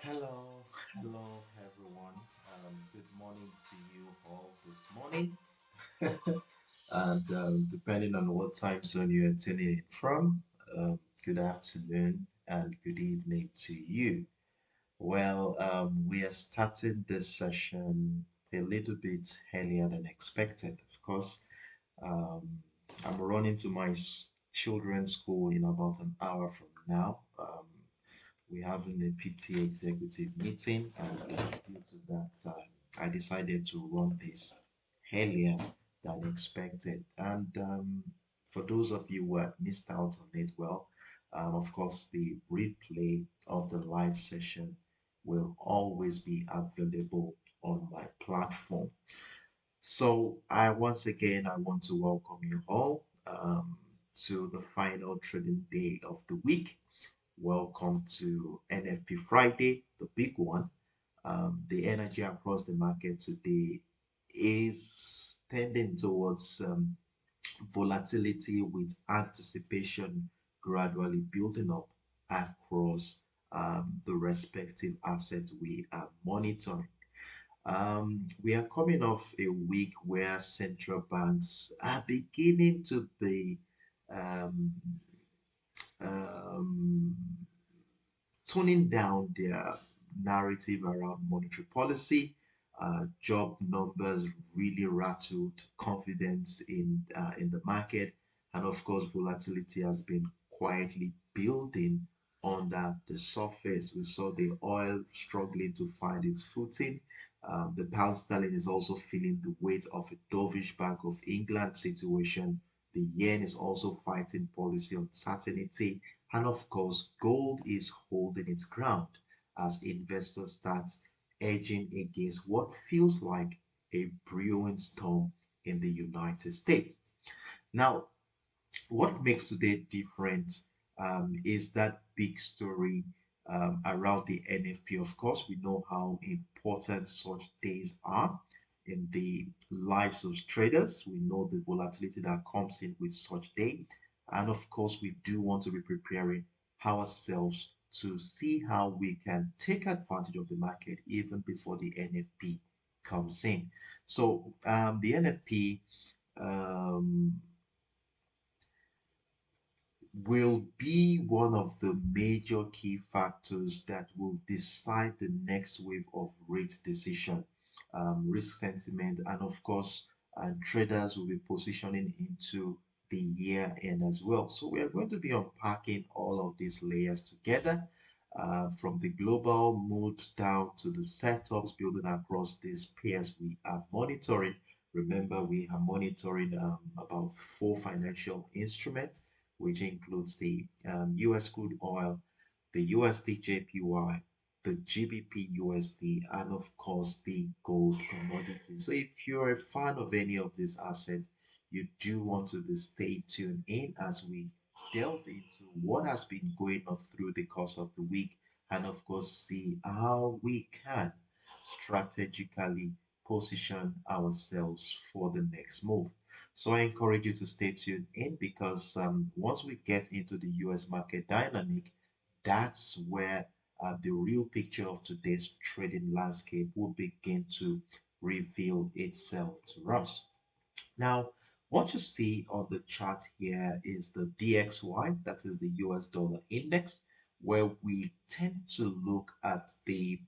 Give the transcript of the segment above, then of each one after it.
Hello, everyone. Good morning to you all this morning. And depending on what time zone you're tuning in from, good afternoon and good evening to you. We are starting this session a little bit earlier than expected. Of course, um, I'm running to my children's school in about an hour from now. We're having a PT executive meeting, and due to that, I decided to run this earlier than expected. And for those of you who had missed out on it, of course, the replay of the live session will always be available on my platform. So, once again, I want to welcome you all to the final trading day of the week. Welcome to NFP Friday, the big one. The energy across the market today is tending towards volatility with anticipation gradually building up across the respective assets we are monitoring. We are coming off a week where central banks are beginning to be um, um, toning down their narrative around monetary policy. Job numbers really rattled confidence in the market, and of course, volatility has been quietly building under the surface. We saw the oil struggling to find its footing. The pound sterling is also feeling the weight of a dovish Bank of England situation. The yen is also fighting policy uncertainty, and of course, gold is holding its ground as investors start edging against what feels like a brewing storm in the United States. Now, what makes today different is that big story around the NFP. Of course, we know how important such days are in the lives of traders. We know the volatility that comes in with such day. And of course, we do want to be preparing ourselves to see how we can take advantage of the market even before the NFP comes in. So the NFP um, will be one of the major key factors that will decide the next wave of rate decision, risk sentiment, and of course, traders will be positioning into the year end as well. So we are going to be unpacking all of these layers together. From the global mood down to the setups building across these pairs we are monitoring. Remember, we are monitoring about four financial instruments, which includes the US crude oil, the USDJPY, the GBPUSD, and of course the gold commodity. So if you're a fan of any of these assets, you do want to be stay tuned in as we delve into what has been going on through the course of the week, and of course see how we can strategically position ourselves for the next move. So I encourage you to stay tuned in because once we get into the US market dynamic, that's where the real picture of today's trading landscape will begin to reveal itself to us. Now, what you see on the chart here is the DXY, that is the US dollar index, where we tend to look at the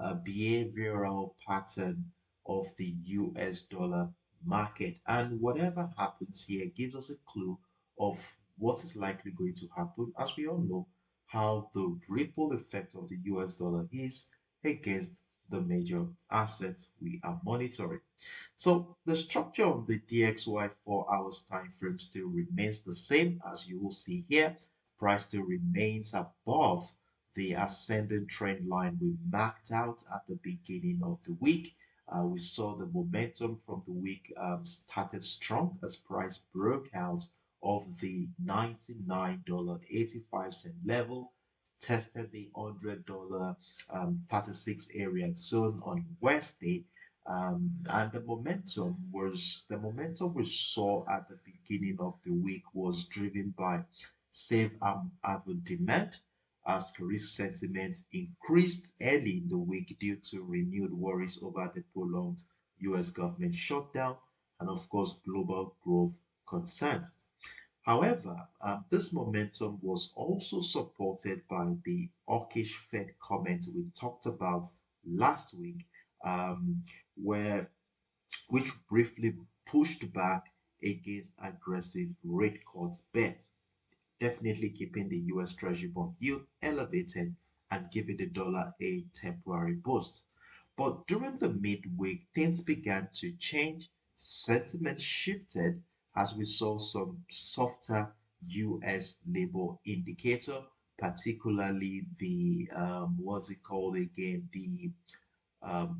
behavioral pattern of the US dollar market. And whatever happens here gives us a clue of what is likely going to happen, as we all know how the ripple effect of the US dollar is against the major assets we are monitoring. So the structure of the DXY 4 hours time frame still remains the same as you will see here. Price still remains above the ascending trend line we marked out at the beginning of the week. We saw the momentum from the week started strong as price broke out of the $99.85 level, tested the $100 36 area zone on Wednesday, and the momentum we saw at the beginning of the week was driven by safe haven demand, as risk sentiment increased early in the week due to renewed worries over the prolonged US government shutdown and, of course, global growth concerns. However, this momentum was also supported by the hawkish Fed comment we talked about last week, um, where which briefly pushed back against aggressive rate cuts bets, definitely keeping the US Treasury bond yield elevated and giving the dollar a temporary boost. But during the midweek, things began to change. Sentiment shifted as we saw some softer US labor indicator, particularly the what's it called again? The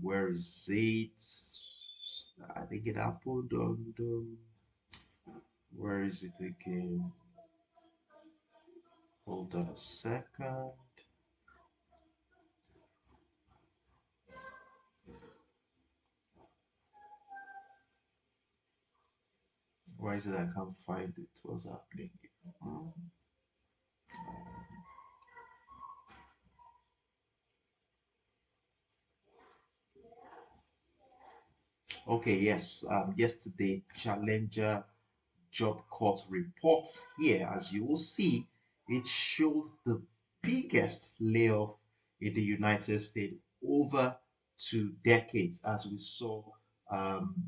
where is it? I think it happened on the where is it again? Hold on a second. Why is it I can't find it? What's happening? Hmm. Okay, yes. Yesterday, Challenger job cut report here, as you will see, it showed the biggest layoff in the United States over 2 decades, as we saw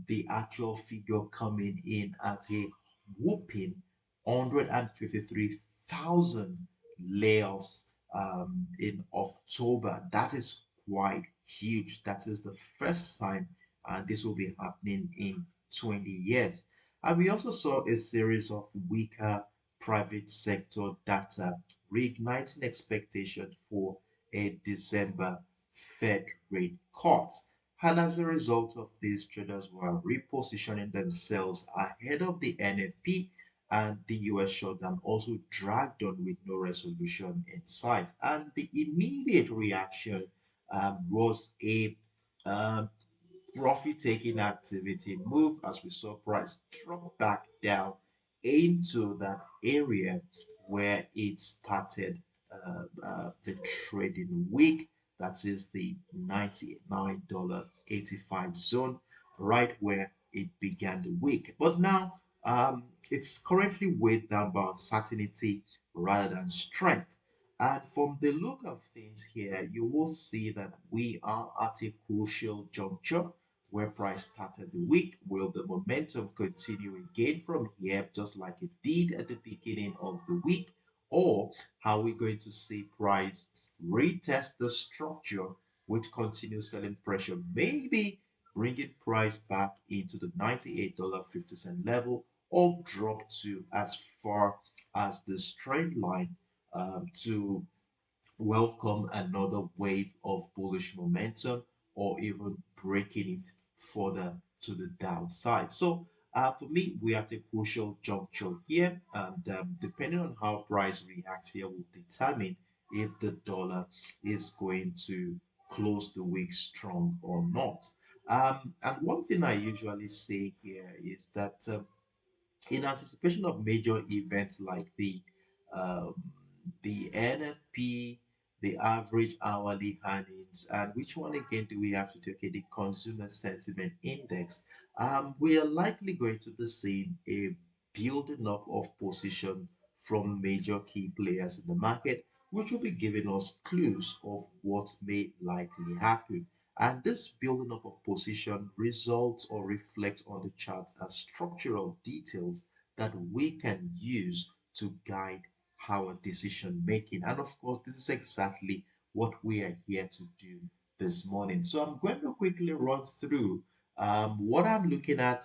the actual figure coming in at a whooping 153,000 layoffs in October. That is quite huge. That is the first time, and this will be happening in 20 years. And we also saw a series of weaker private sector data, reigniting expectation for a December Fed rate cut. And as a result of this, traders were repositioning themselves ahead of the NFP, and the US shutdown also dragged on with no resolution in sight. And the immediate reaction was a um, profit taking activity move as we saw price drop back down into that area where it started the trading week. That is the $99.85 zone, right where it began the week. But now it's currently weighed down by uncertainty rather than strength. And from the look of things here, you will see that we are at a crucial juncture where price started the week. Will the momentum continue again from here, just like it did at the beginning of the week? Or are we going to see price retest the structure with continued selling pressure, maybe bringing price back into the $98.50 level or drop to as far as the straight line to welcome another wave of bullish momentum or even breaking it further to the downside. So for me, we are at a crucial juncture here, and depending on how price reacts here will determine if the dollar is going to close the week strong or not. And one thing I usually say here is that in anticipation of major events like um, the NFP, the average hourly earnings, and which one again do we have to take? Okay, the consumer sentiment index. We are likely going to be seeing a building up of position from major key players in the market, which will be giving us clues of what may likely happen. And this building up of position results or reflects on the chart as structural details that we can use to guide our decision making. And of course, this is exactly what we are here to do this morning. So I'm going to quickly run through what I'm looking at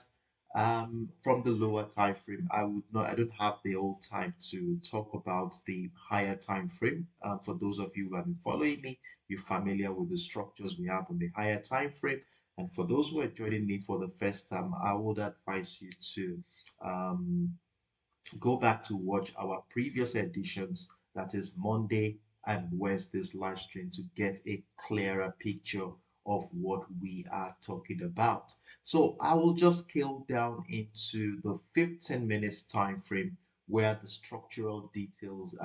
from the lower time frame. I don't have the whole time to talk about the higher time frame. For those of you who have been following me, you're familiar with the structures we have on the higher time frame. And for those who are joining me for the first time, I would advise you to um, go back to watch our previous editions, that is Monday and Wednesday's live stream, to get a clearer picture of what we are talking about. So I will just scale down into the 15 minutes time frame where the structural details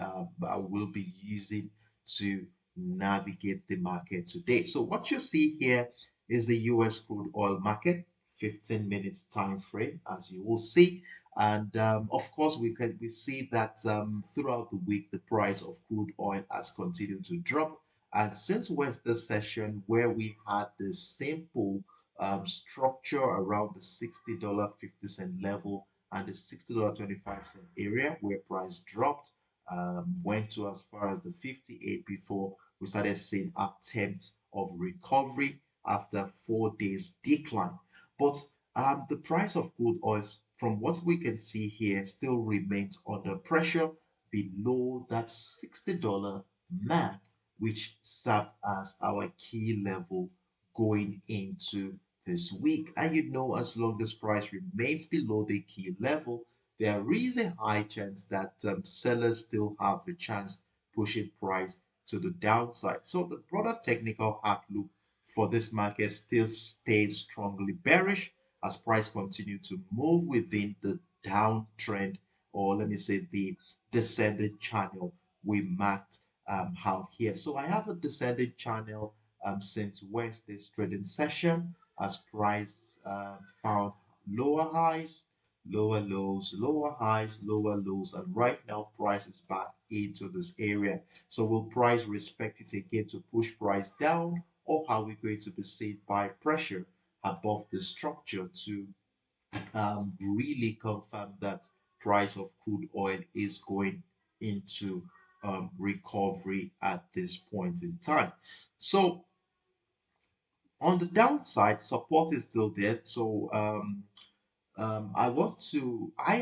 I will be using to navigate the market today. So what you see here is the US crude oil market, 15 minutes time frame, as you will see. And of course, we see that throughout the week, the price of crude oil has continued to drop. And since Wednesday session, where we had the simple structure around the $60.50 level and the $60.25 area, where price dropped, went to as far as the 58 before we started seeing attempts of recovery after 4 days decline. But the price of crude oil, from what we can see here, still remains under pressure below that $60 mark, which served as our key level going into this week. And as long as price remains below the key level, there is a high chance that sellers still have a chance pushing price to the downside. So the broader technical outlook for this market still stays strongly bearish as price continue to move within the downtrend, or let me say the descending channel we marked out here. So I have a descending channel since Wednesday's trading session as price found lower highs, lower lows, lower highs, lower lows, and right now price is back into this area. So will price respect it again to push price down, or are we going to be seen by pressure above the structure to really confirm that price of crude oil is going into recovery at this point in time? So on the downside, support is still there. So I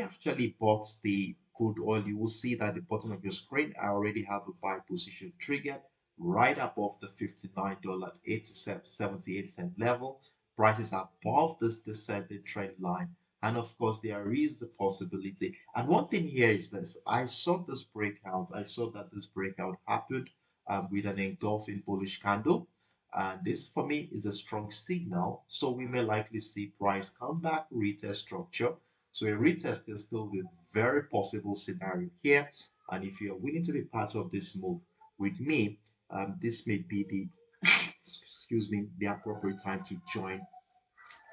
actually bought the crude oil. You will see that at the bottom of your screen, I already have a buy position triggered right above the $59.78 level. Prices above this descending trend line. And of course, there is a possibility. And one thing here is this: I saw this breakout. I saw that this breakout happened with an engulfing bullish candle. And this for me is a strong signal. So we may likely see price come back, retest structure. So a retest is still a very possible scenario here. And if you're willing to be part of this move with me, this may be the the appropriate time to join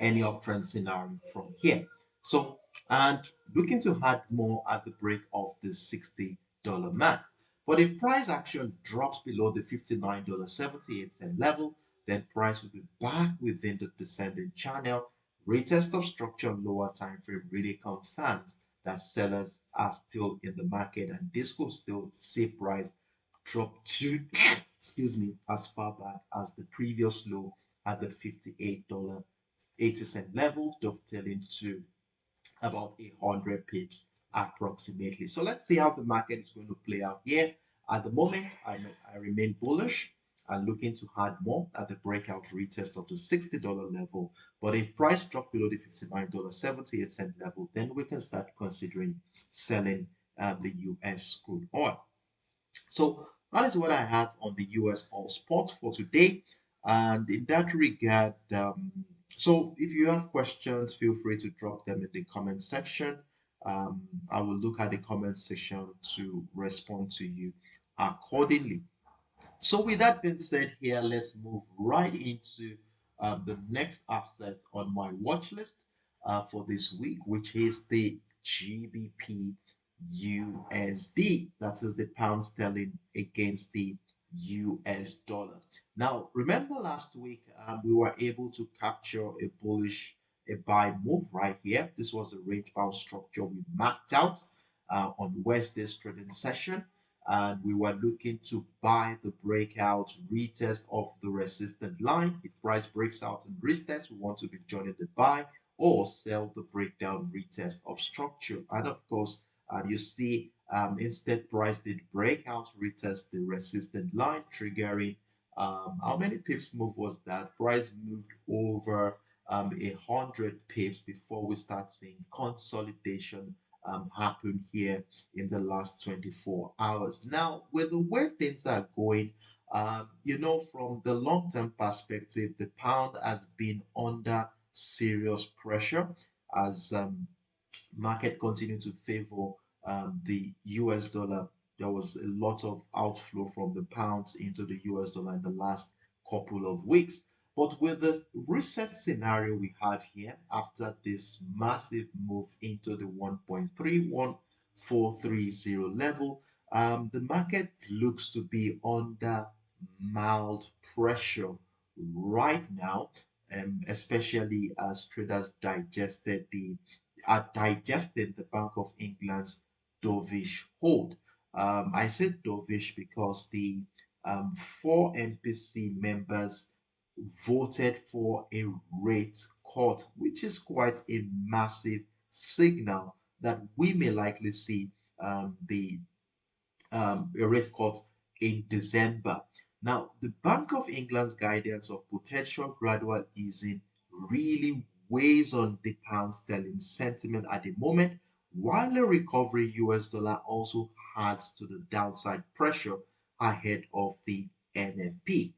any uptrend scenario from here. So, and looking to add more at the break of the $60 mark. But if price action drops below the $59.78 level, then price will be back within the descending channel. Retest of structure lower time frame really confirms that sellers are still in the market, and this could still see price drop to as far back as the previous low at the $58.80 level, dovetailing to about 100 pips approximately. So let's see how the market is going to play out here. At the moment, I remain bullish and looking to add more at the breakout retest of the $60 level. But if price drops below the $59.78 level, then we can start considering selling the US crude oil. So that is what I have on the US All Sports for today. And in that regard, so if you have questions, feel free to drop them in the comment section. I will look at the comment section to respond to you accordingly. So with that being said here, let's move right into the next asset on my watch list for this week, which is the GBPUSD. That is the pound sterling against the US dollar. Now, remember last week we were able to capture a buy move right here. This was a range bound structure we mapped out on Wednesday's trading session, and we were looking to buy the breakout retest of the resistance line. If price breaks out and retest, we want to be joining the buy or sell the breakdown retest of structure. And of course, you see instead price did break out, retest the resistance line, triggering how many pips move was that? Price moved over 100 pips before we start seeing consolidation happen here in the last 24 hours. Now, with the way things are going, from the long-term perspective, the pound has been under serious pressure as market continue to favor the US dollar there was a lot of outflow from the pounds into the US dollar in the last couple of weeks. But with the recent scenario we have here, after this massive move into the 1.31430 level, the market looks to be under mild pressure right now, especially as traders are digesting the Bank of England's dovish hold. I said dovish because the four MPC members voted for a rate cut, which is quite a massive signal that we may likely see the a rate cut in December. Now, the Bank of England's guidance of potential gradual easing really weighs on the pound sterling sentiment at the moment, while a recovery US dollar also adds to the downside pressure ahead of the NFP.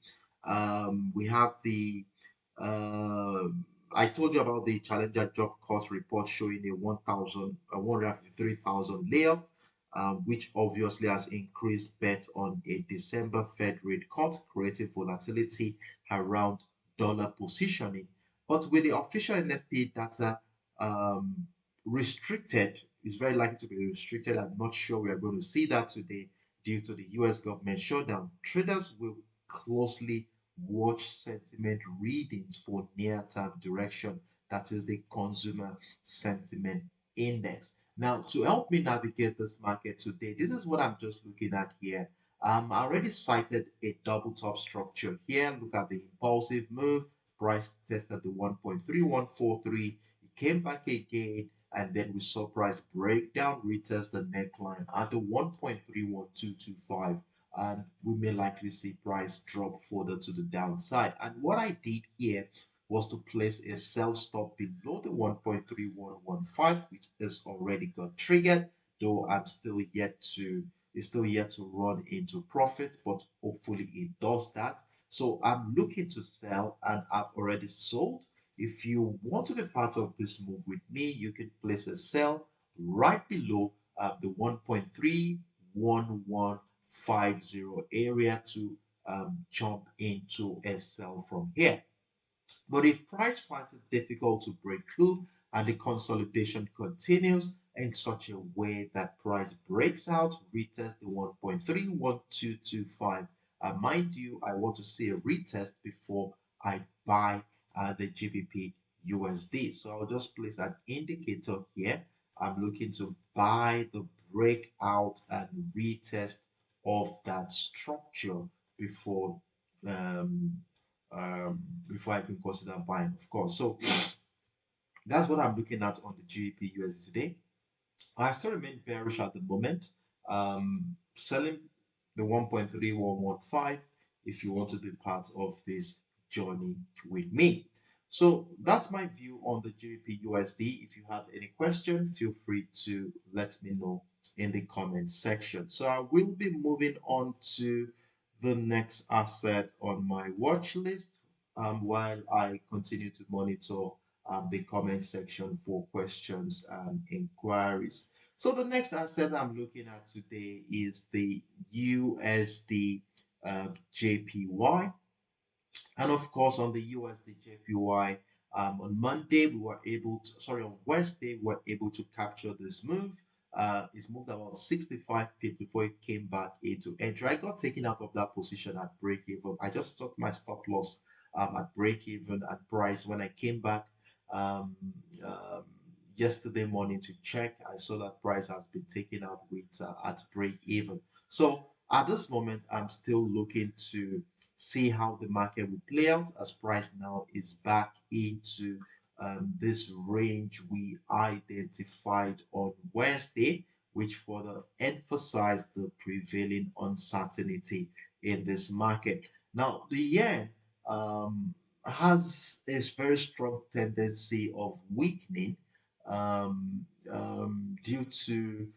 We have the uh, I told you about the Challenger job cost report showing a 153,000 layoff, which obviously has increased bets on a December Fed rate cut, creating volatility around dollar positioning. But with the official NFP data um, restricted, it's very likely to be restricted. I'm not sure we are going to see that today due to the US government shutdown. Traders will closely watch sentiment readings for near-term direction, that is the consumer sentiment index. Now, to help me navigate this market today, this is what I'm just looking at here. I already cited a double top structure here. Look at the impulsive move. Price tested the 1.3143. It came back again, and then we saw price break down, retest the neckline at the 1.31225, and we may likely see price drop further to the downside. And what I did here was to place a sell stop below the 1.3115, which is already got triggered, though it's still yet to run into profit, but hopefully it does that. So I'm looking to sell, and I've already sold. If you want to be part of this move with me, you can place a sell right below the 1.31150 area to jump into a sell from here. But if price finds it difficult to break through and the consolidation continues in such a way that price breaks out, retest the 1.31225, mind you, I want to see a retest before I buy the GBP USD. So I'll just place an indicator here. I'm looking to buy the breakout and retest of that structure before um, before I can consider buying, of course. So that's what I'm looking at on the GBPUSD today. I still remain bearish at the moment. Selling the 1.3115 if you want to be part of this journey with me. So that's my view on the GBPUSD. If you have any question, feel free to let me know in the comment section. So I will be moving on to the next asset on my watch list while I continue to monitor the comment section for questions and inquiries. So the next asset I'm looking at today is the USD JPY. And of course, on the USDJPY, on Monday, on Wednesday, we were able to capture this move. It's moved about 65 pips before it came back into entry. I got taken out of that position at break even. I just took my stop loss at break even and price. When I came back um, um, yesterday morning to check, I saw that price has been taken out with at break even. So at this moment, I'm still looking to see how the market will play out as price now is back into this range we identified on Wednesday, which further emphasized the prevailing uncertainty in this market. Now, the yen has a very strong tendency of weakening due to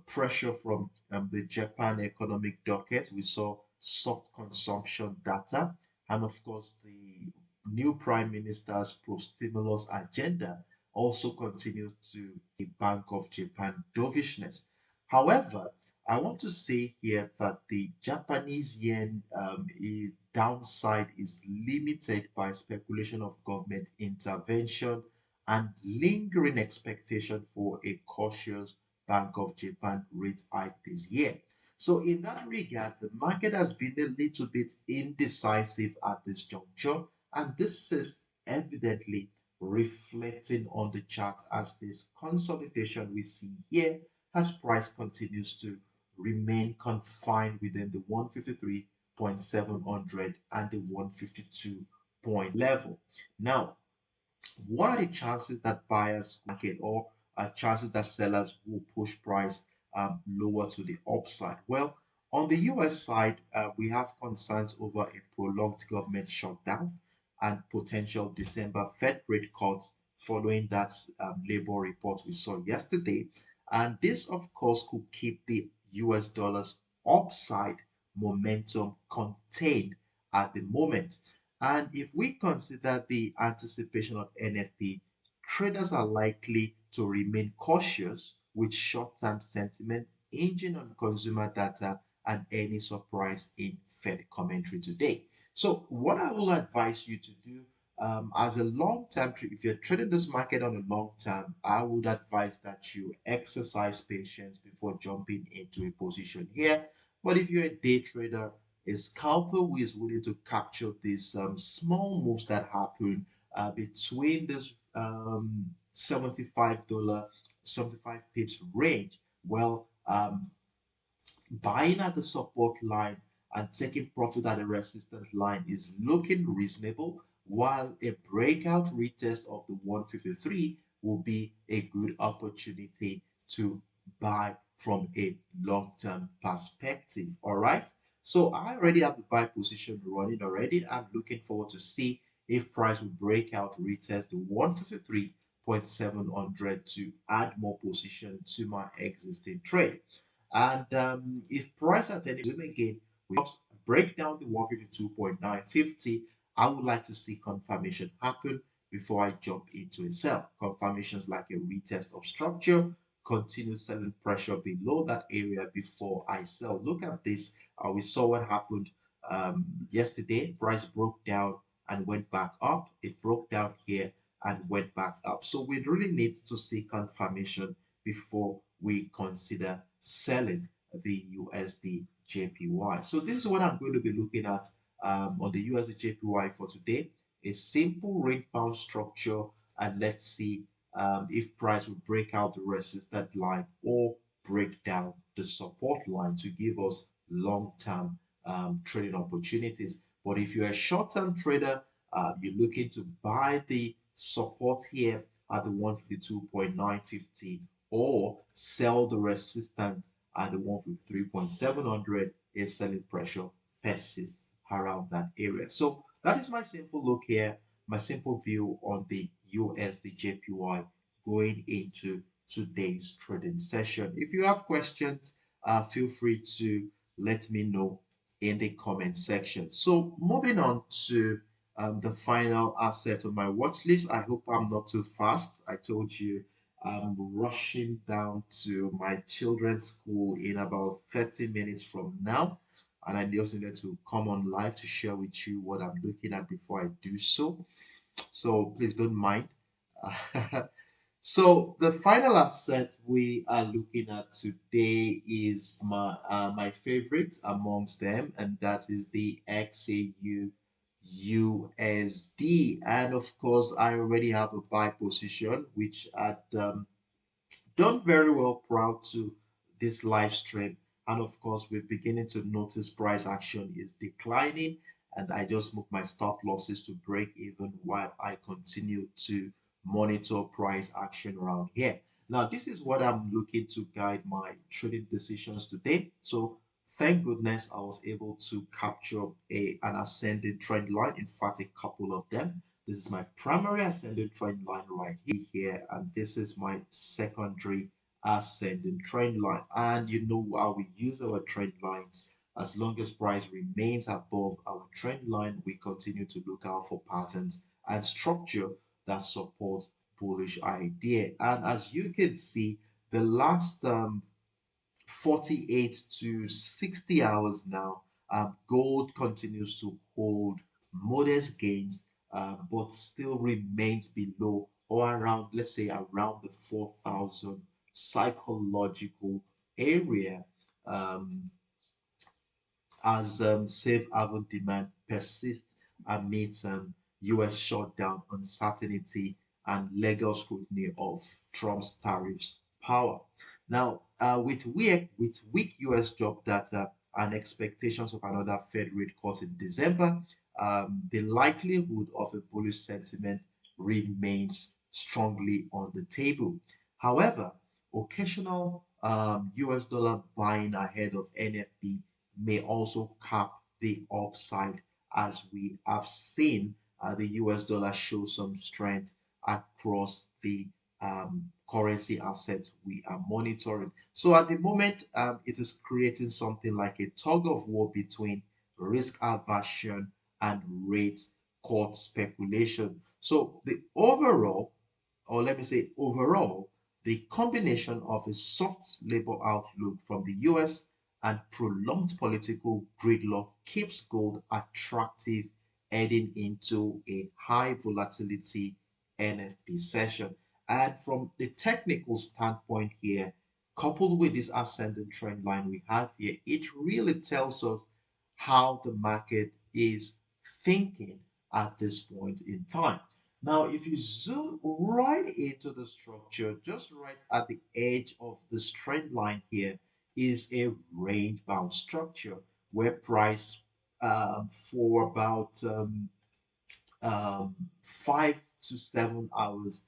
pressure from the Japan economic docket. We saw soft consumption data, and of course, the new prime minister's pro-stimulus agenda also continues to the Bank of Japan dovishness. However, I want to say here that the Japanese yen downside is limited by speculation of government intervention and lingering expectation for a cautious Bank of Japan rate hike this year. So, in that regard, the market has been a little bit indecisive at this juncture, and this is evidently reflecting on the chart as this consolidation we see here as price continues to remain confined within the 153.700 and the 152 point level. Now, what are the chances that buyers market or chances that sellers will push price lower to the upside? Well, on the US side, we have concerns over a prolonged government shutdown and potential December Fed rate cuts following that labor report we saw yesterday. And this, of course, could keep the US dollar's upside momentum contained at the moment. And if we consider the anticipation of NFP, traders are likely to remain cautious with short-term sentiment hinging on consumer data and any surprise in Fed commentary today. So what I will advise you to do as a long-term trade, if you're trading this market on a long term, I would advise that you exercise patience before jumping into a position here. But if you're a day trader, a scalper who is willing to capture these small moves that happen between this $75, 75 pips range, well, buying at the support line and taking profit at the resistance line is looking reasonable, while a breakout retest of the 153 will be a good opportunity to buy from a long-term perspective. All right. So I already have the buy position running already. I'm looking forward to see if price will break out, retest the 153.700 to add more position to my existing trade. And if price at any zoom again, we break down the 152.950, I would like to see confirmation happen before I jump into a sell. Confirmations like a retest of structure, continue selling pressure below that area before I sell. Look at this. We saw what happened yesterday. Price broke down and went back up. It broke down here and went back up. So we really need to see confirmation before we consider selling the USD JPY. So this is what I'm going to be looking at on the USD JPY for today. A simple range bound structure, and let's see if price will break out the resistance line or break down the support line to give us long-term trading opportunities. But if you're a short-term trader, you're looking to buy the support here at the 152.950 or sell the resistance at the 153.700 if selling pressure persists around that area. So that is my simple look here, my simple view on the USDJPY going into today's trading session. If you have questions, feel free to let me know in the comment section. So moving on to the final asset on my watch list. I hope I'm not too fast. I told you I'm rushing down to my children's school in about 30 minutes from now. And I just needed to come on live to share with you what I'm looking at before I do so. So please don't mind. So the final asset we are looking at today is my favorite amongst them, and that is the XAUUSD. And of course, I already have a buy position, which had done very well prior to this live stream. And of course, we're beginning to notice price action is declining. And I just moved my stop losses to break even while I continue to monitor price action around here. Now, this is what I'm looking to guide my trading decisions today. So thank goodness I was able to capture an ascending trend line. In fact, a couple of them. This is my primary ascending trend line right here, and this is my secondary ascending trend line. And you know how we use our trend lines. As long as price remains above our trend line, we continue to look out for patterns and structure that support bullish idea. And as you can see, the last 48 to 60 hours now, gold continues to hold modest gains, but still remains below or around, let's say, around the 4,000 psychological area. Um, as safe haven demand persists amidst US shutdown uncertainty and legal scrutiny of Trump's tariffs power. Now, with weak US job data and expectations of another Fed rate cut in December, the likelihood of a bullish sentiment remains strongly on the table. However, occasional US dollar buying ahead of NFP may also cap the upside, as we have seen the US dollar show some strength across the currency assets we are monitoring. So at the moment, it is creating something like a tug of war between risk aversion and rate cut speculation. So the overall, or let me say overall, the combination of a soft labor outlook from the US and prolonged political gridlock keeps gold attractive heading into a high volatility NFP session. And from the technical standpoint here, coupled with this ascending trend line we have here, it really tells us how the market is thinking at this point in time. Now, if you zoom right into the structure, just right at the edge of this trend line here is a range bound structure where price for about 5 to 7 hours,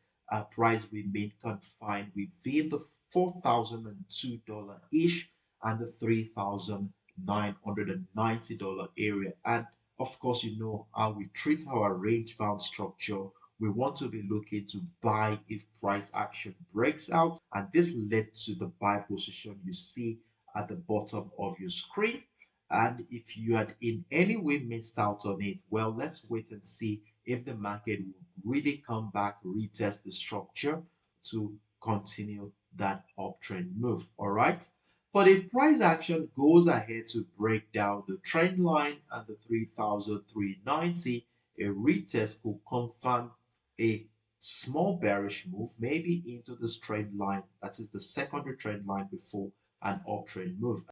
price remained confined within the $4,002 ish and the $3,990 area. And of course, you know how we treat our range bound structure. We want to be looking to buy if price action breaks out. And this led to the buy position you see at the bottom of your screen. And if you had in any way missed out on it, well, let's wait and see if the market will really come back, retest the structure to continue that uptrend move. All right. But if price action goes ahead to break down the trend line and the 3,390, a retest could confirm a small bearish move, maybe into this trend line, that is the secondary trend line before an uptrend move.